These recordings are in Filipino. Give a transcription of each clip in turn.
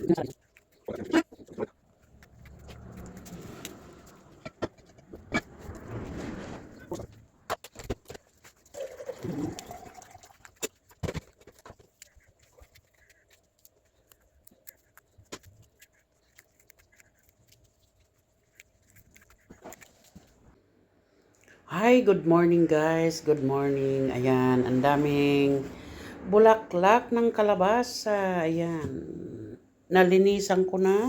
Hi, good morning guys. Good morning. Ayan, ang daming bulaklak ng kalabasa. Ayan. Nalinisan ko na.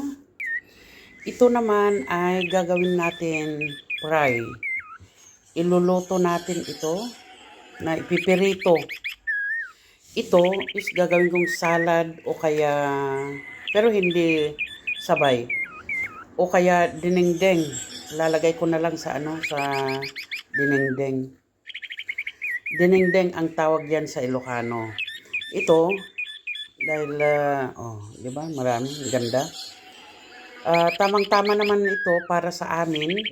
Ito naman ay gagawin natin fry. Iluluto natin ito na ipipirito. Ito is gagawin kong salad o kaya, pero hindi sabay. O kaya dinengdeng. Lalagay ko na lang sa sa dinengdeng. Dinengdeng ang tawag yan sa Ilocano. Ito, dahil, di ba, marami, ganda. Tamang-tama naman ito para sa amin.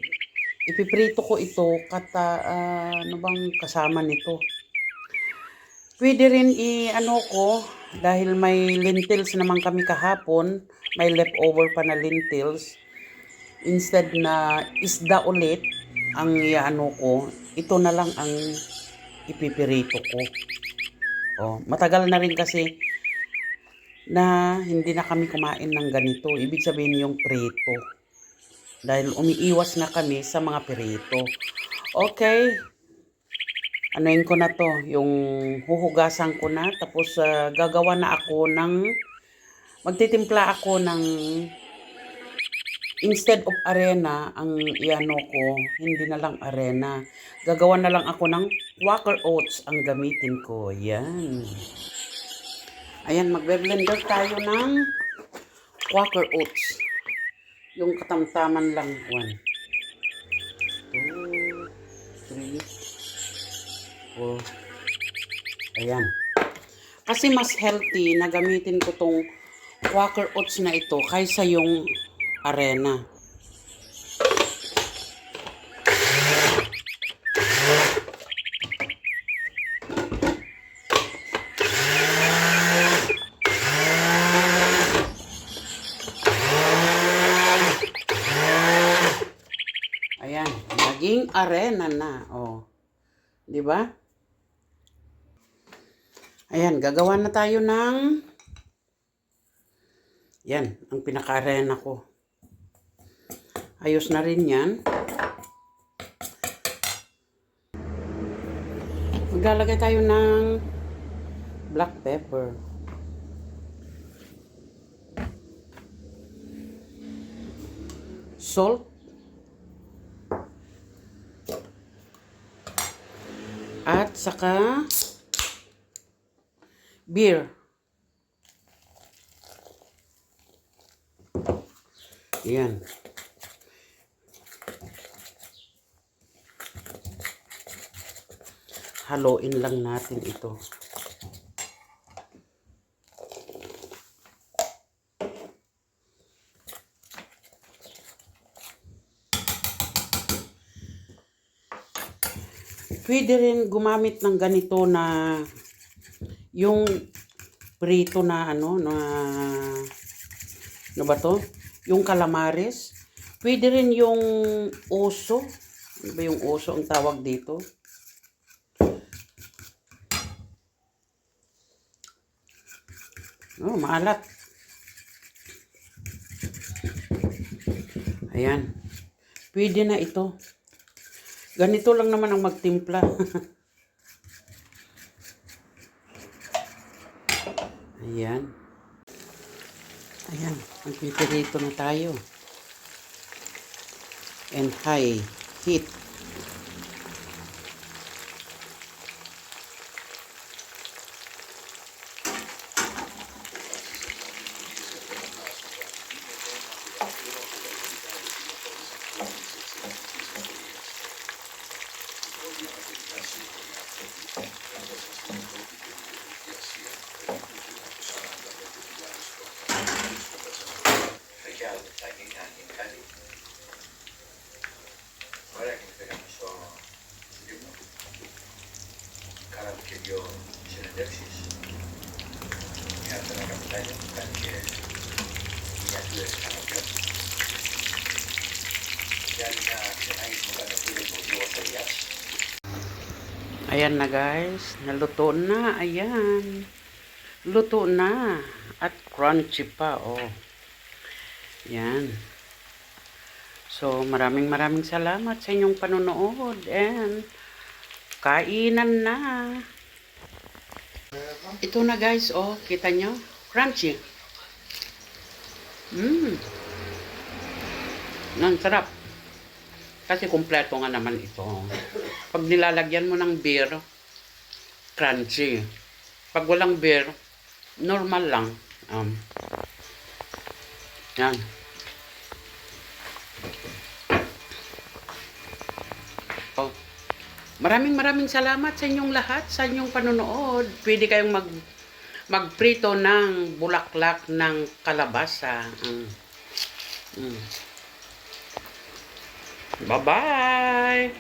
Ipiprito ko ito ano bang kasama nito? Pwede rin dahil may lentils naman kami kahapon, may leftover pa na lentils. Instead na isda ulit ang ko, ito na lang ang ipipirito ko. Matagal na rin kasi na hindi na kami kumain ng ganito. Ibig sabihin yung prito. Dahil umiiwas na kami sa mga prito. Okay. Anuin ko na to. Yung huhugasan ko na. Tapos gagawa na ako magtitimpla ako ng instead of arena, ang ko, hindi na lang arena. Gagawa na lang ako ng Quaker Oats ang gamitin ko. Yan. Ayan, magbe-blender tayo ng Quaker Oats. Yung katamtaman lang. 1, 2, 3, 4. Ayan. Kasi mas healthy na gamitin ko tong Quaker Oats na ito kaysa yung arena. Ayan, naging arena na. Di ba? Ayan, gagawa na tayo ng yan, ang pinaka-arena ko. Ayos na rin yan. Maglalagay tayo ng black pepper. Salt. At saka beer. Yan. Haluin lang natin ito. Pwede rin gumamit ng ganito na yung prito na ano ba to? Yung calamares. Pwede rin yung oso. Ano ba yung oso ang tawag dito? Maalat. Ayan. Pwede na ito. Ganito lang naman ang magtimpla. Ayan. Ayan. Magpipirito na tayo. And high heat. Guarda che mi messo cara che io se ne dersis. Mi ha la capitale perché Ayan na guys, naluto na. Ayan. Luto na. At crunchy pa, oh. Yan. So, maraming salamat sa inyong panonood. And, kainan na. Ito na guys, oh. Kita nyo? Crunchy. Ang sarap. Kasi kumpleto nga naman ito. Pag nilalagyan mo ng beer, crunchy. Pag walang beer, normal lang. Yan. Oh. Maraming salamat sa inyong lahat, sa inyong panonood. Pwede kayong magprito ng bulaklak ng kalabasa. Bye-bye!